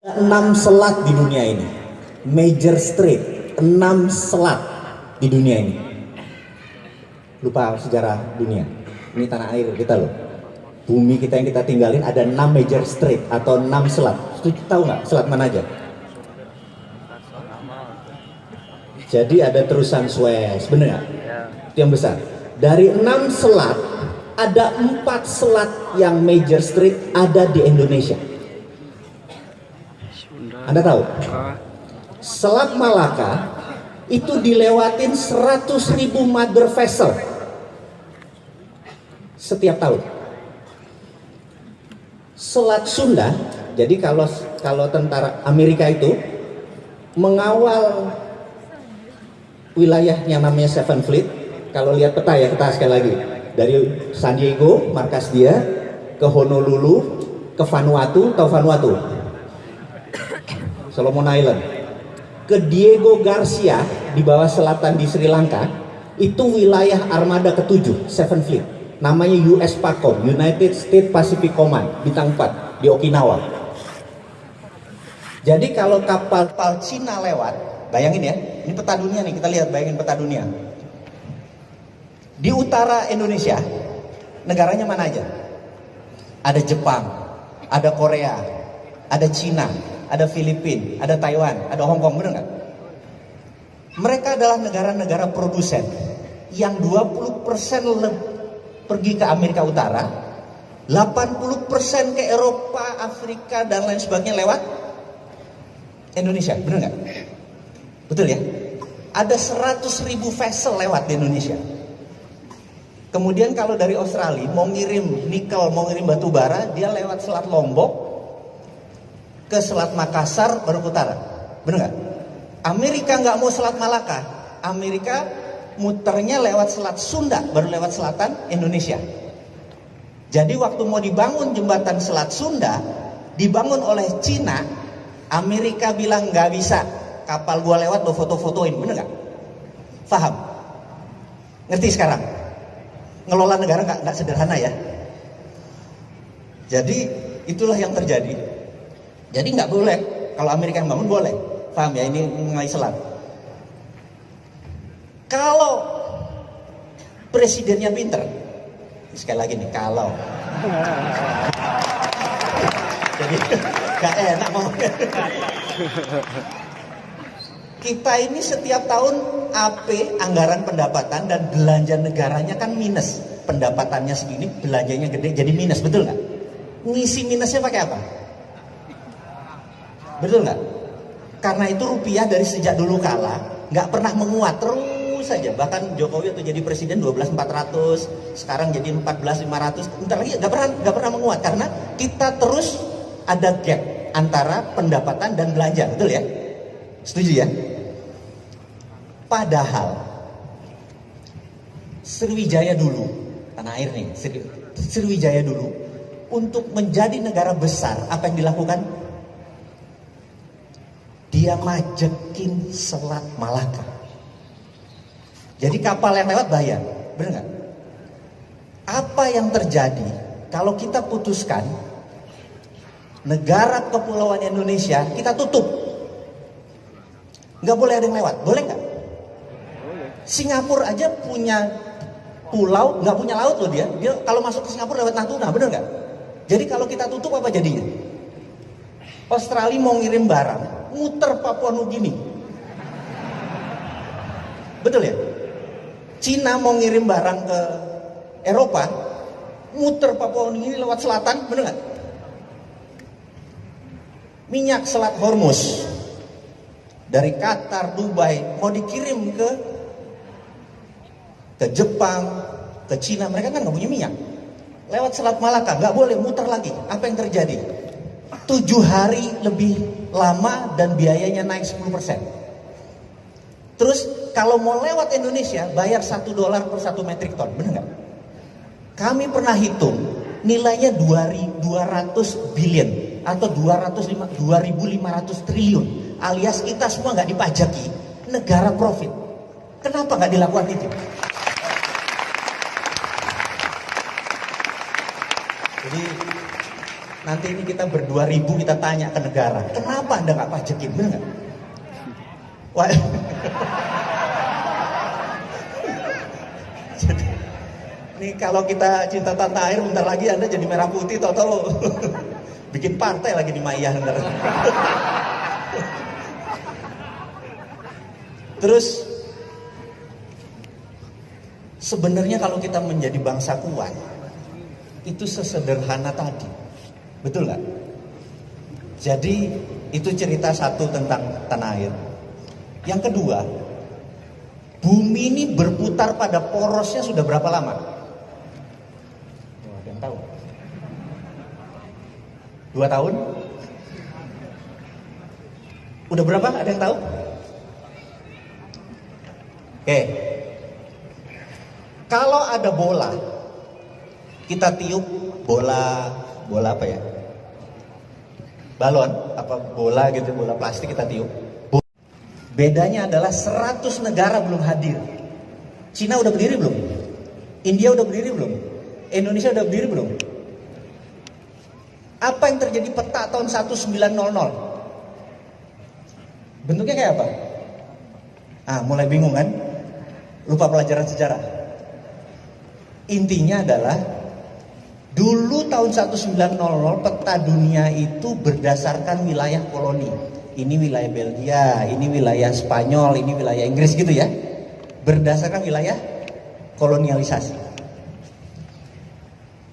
6 selat di dunia ini, major strait, 6 selat di dunia ini. Lupa sejarah dunia, ini tanah air kita loh, bumi kita yang kita tinggalin ada 6 major strait atau 6 selat. Tahu nggak selat mana aja? Jadi ada terusan Suez, bener nggak? Itu yang besar. Dari 6 selat, ada 4 selat yang major strait ada di Indonesia. Anda tahu? Selat Malaka itu dilewatin 100.000 mother vessel setiap tahun. Selat Sunda, jadi kalau tentara Amerika itu mengawal wilayah yang namanya Seven Fleet. Kalau lihat peta ya, peta sekali lagi, dari San Diego markas dia ke Honolulu, ke Vanuatu, tahu Vanuatu? Solomon Island, ke Diego Garcia di bawah selatan di Sri Lanka, itu wilayah armada ke-7 Seven Fleet, namanya US PACOM, United States Pacific Command, bintang 4 di Okinawa. Jadi kalau kapal Cina lewat, bayangin ya, ini peta dunia nih, kita lihat, bayangin peta dunia. Di utara Indonesia, negaranya mana aja? Ada Jepang, ada Korea, ada Cina, ada Filipina, ada Taiwan, ada Hong Kong, bener nggak? Mereka adalah negara-negara produsen yang 20% pergi ke Amerika Utara, 80% ke Eropa, Afrika, dan lain sebagainya lewat Indonesia, bener nggak? Betul ya? Ada 100.000 vessel lewat di Indonesia. Kemudian kalau dari Australia mau ngirim nikel, mau ngirim batu bara, dia lewat Selat Lombok ke Selat Makassar baru ke utara, bener nggak? Amerika nggak mau Selat Malaka, Amerika muternya lewat Selat Sunda baru lewat selatan Indonesia. Jadi waktu mau dibangun jembatan Selat Sunda dibangun oleh Cina, Amerika bilang nggak bisa, kapal gua lewat lo foto-fotoin, bener nggak? Paham? Ngerti sekarang? Ngelola negara nggak sederhana ya. Jadi itulah yang terjadi. Jadi nggak boleh, kalau Amerika yang bangun boleh, paham ya, ini mengenai selat. Kalau presidennya pinter, sekali lagi nih, kalau jadi gak enak ngomongnya. Kita ini setiap tahun AP, anggaran pendapatan dan belanja negaranya kan minus. Pendapatannya segini, belanjanya gede, jadi minus, betul nggak? Ngisi minusnya pakai apa? Betul nggak? Karena itu rupiah dari sejak dulu kala nggak pernah menguat, terus saja. Bahkan Jokowi waktu jadi presiden 12.400, sekarang jadi 14.500. Bentar lagi nggak pernah menguat karena kita terus ada gap antara pendapatan dan belanja, betul ya? Setuju ya? Padahal Sriwijaya dulu, tanah air nih, Sriwijaya dulu, untuk menjadi negara besar, apa yang dilakukan? Dia majekin Selat Malaka. Jadi kapal yang lewat bayar, bener nggak? Apa yang terjadi kalau kita putuskan negara kepulauan Indonesia kita tutup, nggak boleh ada yang lewat, boleh nggak? Singapura aja punya pulau, nggak punya laut loh dia kalau masuk ke Singapura lewat Natuna, bener nggak? Jadi kalau kita tutup apa jadinya? Australia mau ngirim barang, muter Papua Nugini, betul ya? Cina mau ngirim barang ke Eropa, muter Papua Nugini lewat selatan, bener nggak? Minyak Selat Hormuz dari Qatar, Dubai mau dikirim ke Jepang, ke Cina, mereka kan nggak punya minyak. Lewat Selat Malaka nggak boleh, muter lagi. Apa yang terjadi? 7 hari lebih lama dan biayanya naik 10%. Terus kalau mau lewat Indonesia bayar $1 per 1 metrik ton, bener nggak? Kami pernah hitung nilainya 200 billion atau 2.500 triliun, alias kita semua nggak dipajaki, negara profit. Kenapa nggak dilakukan itu? Jadi Nanti ini kita berdua ribu kita tanya ke negara, kenapa Anda nggak pajekin, bener nggak? Wah. Jadi, ini kalau kita cinta tanah air, bentar lagi Anda jadi merah putih, tau-tau bikin partai lagi di Maiyah. Terus sebenarnya kalau kita menjadi bangsa kuat, itu sesederhana tadi, betul nggak? Jadi itu cerita satu tentang tanah air. Yang kedua, bumi ini berputar pada porosnya sudah berapa lama? Ada yang tahu? 2 tahun? Udah berapa? Ada yang tahu? Oke. Kalau ada bola, kita tiup bola apa ya? Balon, apa bola gitu, bola plastik kita tiup. Bedanya adalah 100 negara belum hadir. Cina udah berdiri belum? India udah berdiri belum? Indonesia udah berdiri belum? Apa yang terjadi peta tahun 1900? Bentuknya kayak apa? Mulai bingung kan? Lupa pelajaran sejarah. Intinya adalah dulu tahun 1900 peta dunia itu berdasarkan wilayah koloni. Ini wilayah Belgia, ini wilayah Spanyol, ini wilayah Inggris gitu ya. Berdasarkan wilayah kolonialisasi.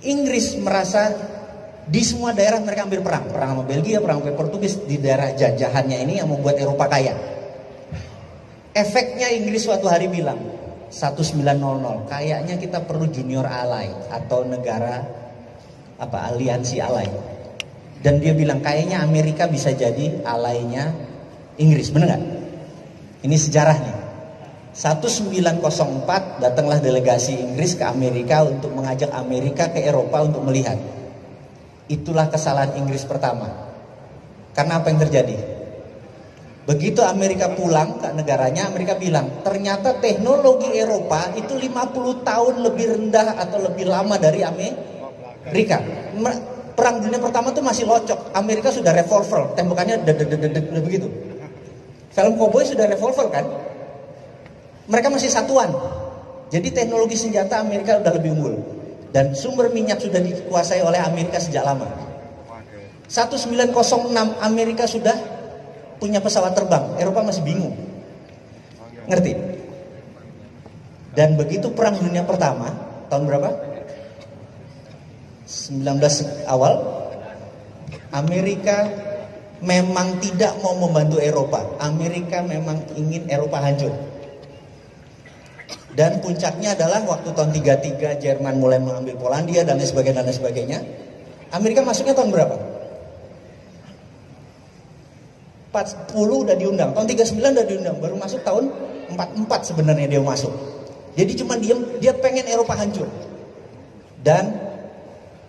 Inggris merasa di semua daerah mereka ambil perang sama Belgia, perang sama Portugis di daerah jajahannya ini yang membuat Eropa kaya. Efeknya Inggris suatu hari bilang 1900 kayaknya kita perlu junior ally atau negara aliansi ally. Dan dia bilang kayaknya Amerika bisa jadi alainya Inggris, bener nggak? Ini sejarahnya. 1904 datanglah delegasi Inggris ke Amerika untuk mengajak Amerika ke Eropa untuk melihat. Itulah kesalahan Inggris pertama. Karena apa yang terjadi? Begitu Amerika pulang ke negaranya, Amerika bilang, ternyata teknologi Eropa itu 50 tahun lebih rendah atau lebih lama dari Amerika. Perang dunia pertama tuh masih locok. Amerika sudah revolver, tembakannya udah begitu. Film cowboy sudah revolver kan? Mereka masih satuan. Jadi teknologi senjata Amerika udah lebih unggul. Dan sumber minyak sudah dikuasai oleh Amerika sejak lama. 1906 Amerika sudah punya pesawat terbang, Eropa masih bingung. Ngerti? Dan begitu perang dunia pertama, tahun berapa? 19 awal, Amerika memang tidak mau membantu Eropa. Amerika memang ingin Eropa hancur. Dan puncaknya adalah waktu tahun 33 Jerman mulai mengambil Polandia dan lain sebagainya. Amerika masuknya tahun berapa? 40 udah diundang, tahun 39 udah diundang, baru masuk tahun 44 sebenarnya dia masuk. Jadi cuma dia pengen Eropa hancur. Dan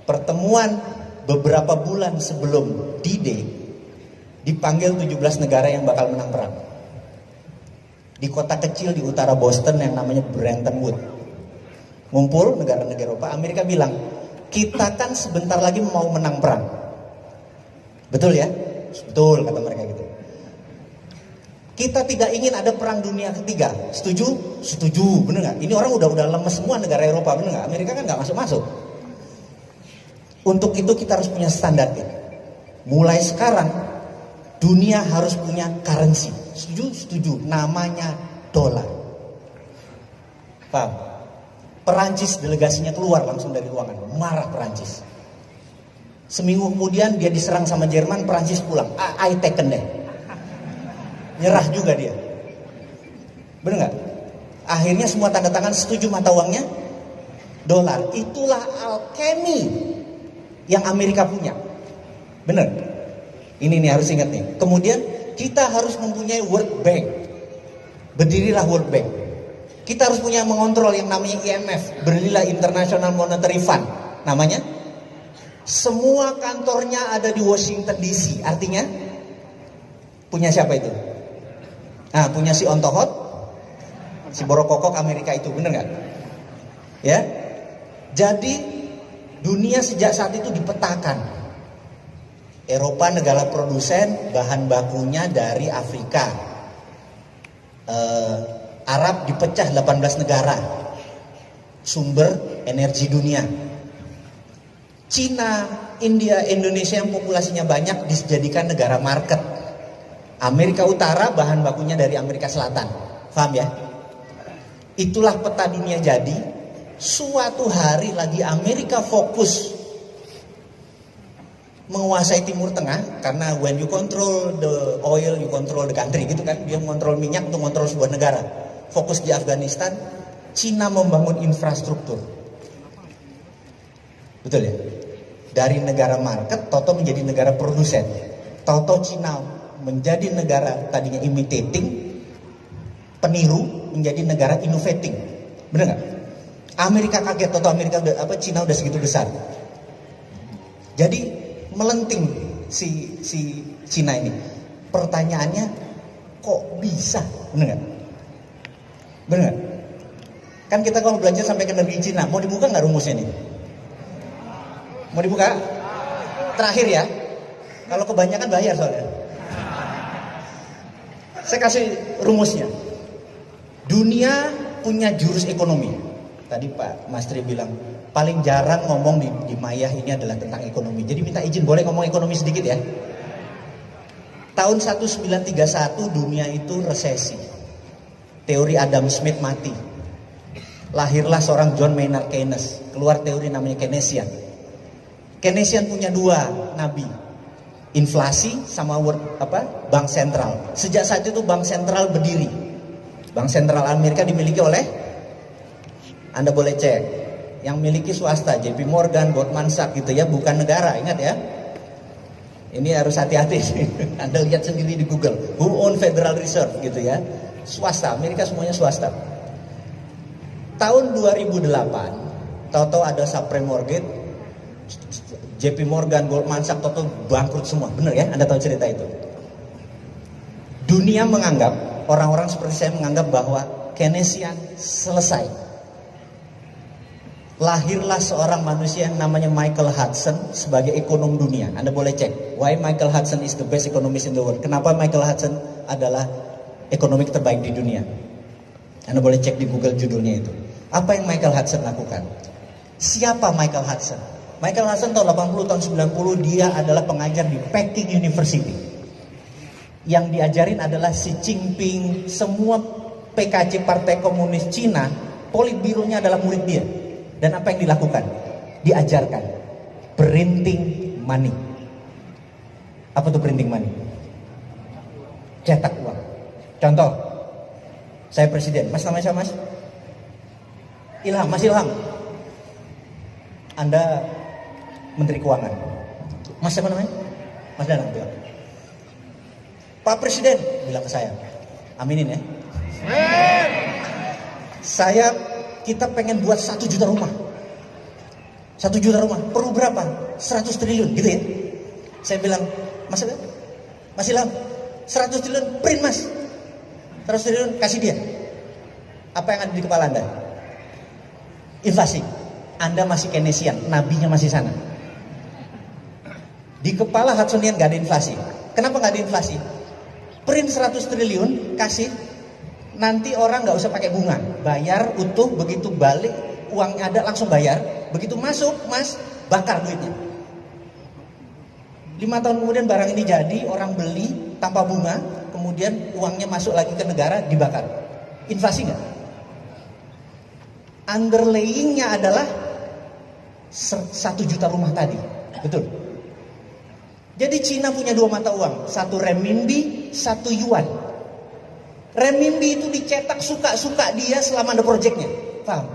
pertemuan beberapa bulan sebelum D-Day dipanggil 17 negara yang bakal menang perang. Di kota kecil di utara Boston yang namanya Bretton Woods. Ngumpul negara-negara Eropa, Amerika bilang, kita kan sebentar lagi mau menang perang. Betul ya? Betul kata mereka gitu. Kita tidak ingin ada perang dunia ketiga. Setuju? Setuju, bener nggak? Ini orang udah lemes semua negara Eropa, bener nggak? Amerika kan nggak masuk. Untuk itu kita harus punya standar. Mulai sekarang dunia harus punya currency. Setuju? Setuju. Namanya dolar. Paham? Perancis delegasinya keluar langsung dari ruangan. Marah Perancis. Seminggu kemudian dia diserang sama Jerman, Perancis pulang. I taken deh. Nyerah juga dia. Bener nggak? Akhirnya semua tanda tangan setuju mata uangnya dolar. Itulah alkemi yang Amerika punya. Bener? Ini nih harus ingat nih. Kemudian kita harus mempunyai World Bank. Berdirilah World Bank. Kita harus punya mengontrol yang namanya IMF. Berdirilah International Monetary Fund. Namanya. Semua kantornya ada di Washington DC. Artinya punya siapa itu? Nah, punya si Ontohot, si Borokokok Amerika itu, bener nggak? Ya. Jadi dunia sejak saat itu dipetakan. Eropa negara produsen, bahan bakunya dari Afrika. Arab dipecah 18 negara. Sumber energi dunia. Cina, India, Indonesia yang populasinya banyak dijadikan negara market. Amerika Utara bahan bakunya dari Amerika Selatan. Paham ya? Itulah peta dunia jadi. Suatu hari lagi Amerika fokus menguasai Timur Tengah, karena when you control the oil, you control the country, gitu kan. Dia mengontrol minyak untuk mengontrol sebuah negara. Fokus di Afghanistan, Cina membangun infrastruktur. Betul ya? Dari negara market, toto menjadi negara produsen. Toto Cina menjadi negara tadinya imitating, peniru, menjadi negara innovating. Benar nggak? Amerika kaget, toto Amerika Cina udah segitu besar. Jadi melenting si Cina ini. Pertanyaannya, kok bisa? Benar nggak? Benar nggak? Kan kita kalau belajar sampai ke negeri Cina, mau dibuka nggak rumusnya nih? Mau dibuka? Terakhir ya. Kalau kebanyakan bayar soalnya. Saya kasih rumusnya. Dunia punya jurus ekonomi. Tadi Pak Mastri bilang paling jarang ngomong di Mayah ini adalah tentang ekonomi. Jadi minta izin boleh ngomong ekonomi sedikit ya. Tahun 1931 dunia itu resesi. Teori Adam Smith mati. Lahirlah seorang John Maynard Keynes. Keluar teori namanya Keynesian. Keynesian punya dua nabi, inflasi sama bank sentral. Sejak saat itu bank sentral berdiri. Bank sentral Amerika dimiliki oleh, Anda boleh cek, yang miliki swasta, JP Morgan, Goldman Sachs gitu ya, bukan negara, ingat ya. Ini harus hati-hati. Anda lihat sendiri di Google, who own Federal Reserve gitu ya. Swasta, Amerika semuanya swasta. Tahun 2008, tahu-tahu ada subprime mortgage, JP Morgan, Goldman Sachs, toto bangkrut semua. Bener ya? Anda tahu cerita itu. Dunia menganggap, orang-orang seperti saya menganggap bahwa Keynesian selesai. Lahirlah seorang manusia yang namanya Michael Hudson sebagai ekonom dunia. Anda boleh cek, why Michael Hudson is the best economist in the world. Kenapa Michael Hudson adalah ekonomi terbaik di dunia. Anda boleh cek di Google judulnya itu. Apa yang Michael Hudson lakukan? Siapa Michael Hudson? Michael Hudson tahun 80, tahun 90 dia adalah pengajar di Peking University. Yang diajarin adalah Xi Jinping, semua PKC Partai Komunis Cina, politbironya adalah murid dia. Dan apa yang dilakukan? Diajarkan printing money. Apa tuh printing money? Cetak uang. Contoh, saya presiden. Mas namanya siapa mas? Ilham, Mas Ilham. Anda Menteri Keuangan. Mas siapa namanya? Mas Danang bilang. Pak Presiden bilang ke saya, aminin ya. Kita pengen buat 1 juta rumah. 1 juta rumah, perlu berapa? 100 triliun gitu ya. Saya bilang, Mas Ilham, 100 triliun print mas. 100 triliun kasih dia. Apa yang ada di kepala Anda? Inflasi. Anda masih Keynesian, nabinya masih sana. Di kepala Hudsonian gak ada inflasi. Kenapa gak ada inflasi? Print 100 triliun, kasih. Nanti orang gak usah pakai bunga. Bayar utuh, begitu balik, uangnya ada langsung bayar. Begitu masuk, mas, bakar duitnya. 5 tahun kemudian barang ini jadi, orang beli tanpa bunga. Kemudian uangnya masuk lagi ke negara, dibakar. Inflasi gak? Underlayingnya adalah 1 juta rumah tadi. Betul. Jadi Cina punya 2 mata uang, 1 renminbi, 1 yuan. Renminbi itu dicetak suka-suka dia selama ada proyeknya. Paham?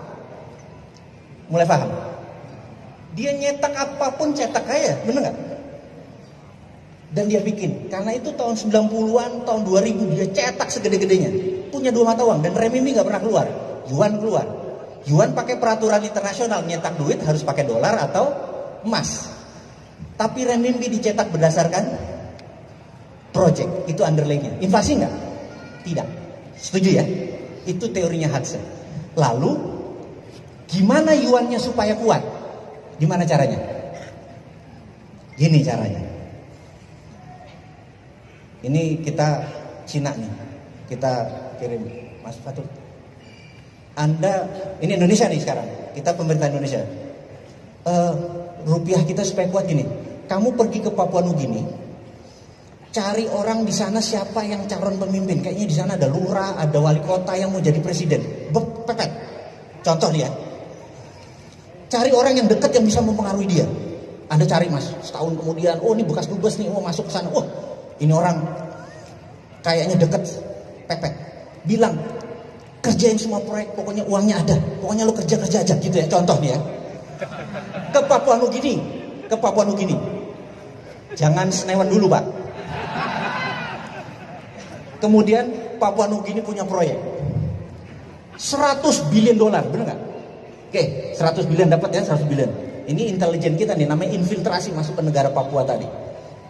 Mulai paham? Dia nyetak apapun cetak kaya, bener gak? Dan dia bikin, karena itu tahun 90-an, tahun 2000 dia cetak segede-gedenya. Punya 2 mata uang dan renminbi gak pernah keluar. Yuan keluar. Yuan pakai peraturan internasional, nyetak duit harus pakai dolar atau emas. Tapi renminbi dicetak berdasarkan project, itu underlaynya. Inflasi enggak? Tidak. Setuju ya? Itu teorinya Hudson. Lalu gimana yuannya supaya kuat? Gimana caranya? Gini caranya. Ini kita Cina nih, kita kirim Mas Fatul. Anda, ini Indonesia nih sekarang, kita pemerintah Indonesia. Rupiah kita supaya kuat gini. Kamu pergi ke Papua Nugini, cari orang di sana siapa yang calon pemimpin. Kayaknya di sana ada lurah, ada wali kota yang mau jadi presiden. Pepet. Contoh nih ya. Cari orang yang dekat yang bisa mempengaruhi dia. Anda cari Mas, setahun kemudian, oh ini bekas dubes nih, oh masuk ke sana. Wah, ini orang kayaknya deket, pepet. Bilang, kerjain semua proyek, pokoknya uangnya ada. Pokoknya lo kerja aja gitu ya, contoh nih ya. Ke Papua Nugini. Jangan senewan dulu Pak. Kemudian Papua Nugini punya proyek 100 billion dolar, bener gak? Oke, 100 billion dapat ya, 100 billion. Ini intelijen kita nih, namanya infiltrasi masuk ke negara Papua tadi.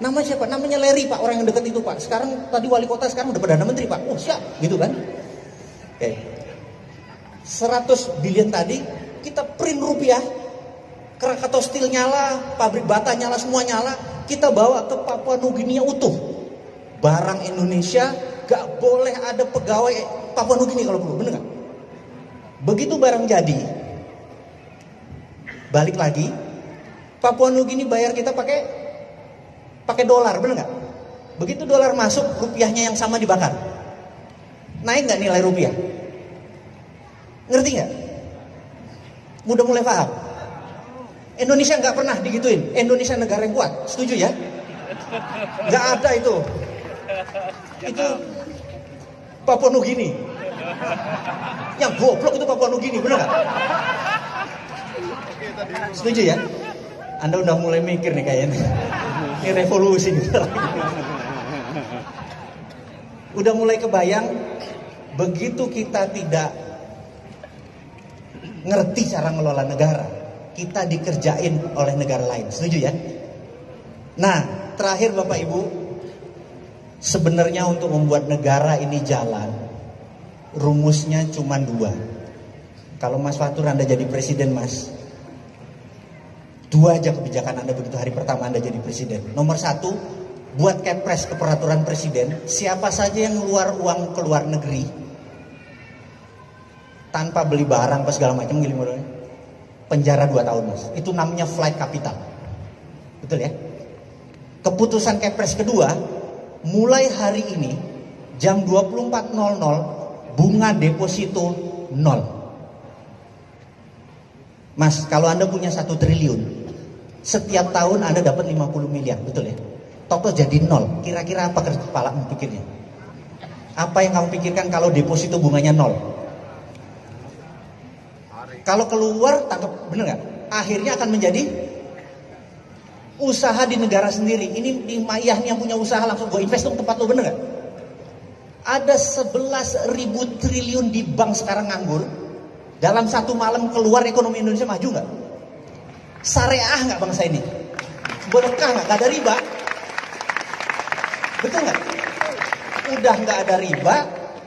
Nama siapa? Namanya Larry Pak, orang yang dekat itu Pak. Sekarang tadi wali kota, sekarang udah Perdana Menteri Pak. Oh siap, gitu kan? Oke. 100 billion tadi, kita print rupiah. Krakatau Steel nyala, pabrik bata nyala, semua nyala. Kita bawa ke Papua Nugini utuh. Barang Indonesia gak boleh ada pegawai Papua Nugini kalau perlu, bener gak? Begitu barang jadi, balik lagi, Papua Nugini bayar kita pakai dolar, bener gak? Begitu dolar masuk, rupiahnya yang sama dibakar. Naik gak nilai rupiah? Ngerti gak? Udah mulai paham? Indonesia nggak pernah digituin. Indonesia negara yang kuat, setuju ya? Nggak ada itu. Itu Papua Nugini. Yang goblok itu Papua Nugini, bener nggak? Setuju ya? Anda udah mulai mikir nih kayaknya. Ini revolusi gitu. Udah mulai kebayang. Begitu kita tidak ngerti cara ngelola negara, kita dikerjain oleh negara lain, setuju ya? Nah, terakhir Bapak Ibu, sebenarnya untuk membuat negara ini jalan, rumusnya cuma 2. Kalau Mas Fatur Anda jadi presiden Mas, 2 aja kebijakan Anda begitu hari pertama Anda jadi presiden. Nomor 1, buat kepres ke peraturan presiden, siapa saja yang ngeluar uang ke luar negeri, tanpa beli barang apa segala macam, ngiling modalnya, penjara 2 tahun Mas. Itu namanya flight capital. Betul ya? Keputusan Kepres kedua, mulai hari ini jam 24.00 bunga deposito 0. Mas, kalau Anda punya 1 triliun, setiap tahun Anda dapat 50 miliar, betul ya? Toto jadi 0. Kira-kira apa kepala pikirnya? Apa yang kamu pikirkan kalau deposito bunganya 0? Kalau keluar, tangkap, bener nggak? Akhirnya akan menjadi usaha di negara sendiri. Ini di Mayah nih yang punya usaha, langsung gue invest dong tempat lo, bener nggak? Ada 11.000 triliun di bank sekarang nganggur. Dalam 1 malam keluar, ekonomi Indonesia maju nggak? Syariah nggak bangsa ini? Berkah nggak? Nggak ada riba. Betul nggak? Udah nggak ada riba,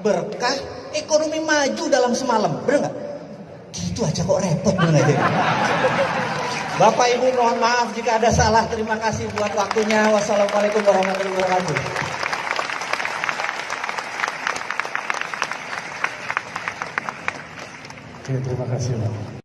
berkah, ekonomi maju dalam semalam, bener nggak? Gitu aja kok repot bener aja. Bapak Ibu mohon maaf jika ada salah. Terima kasih buat waktunya. Wassalamualaikum warahmatullahi wabarakatuh. Oke, terima kasih Pak.